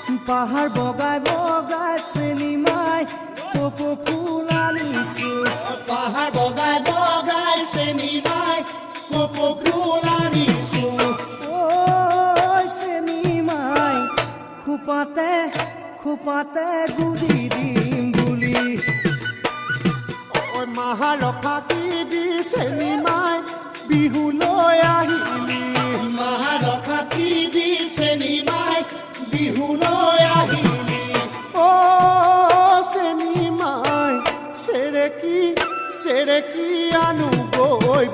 পাহাৰ বগাই বগাই চেনিমাই কপৌ ফুল আনিছো পাহাৰ বগাই বগাই চেনিমাই কপৌ ফুল আনিছো ঐ চেনিমাই খোপাতে খোপাতে গুজি দিম বুলি ঐ মাহাৰ ফাঁকি দি চেনিমাই বিহুলৈ আহিলি মাহাৰ ফাঁকি দি চেনিমাই বিহুলৈ আহিলি ও চেনিমাই চেৰেকি চেৰেকি আনো গৈ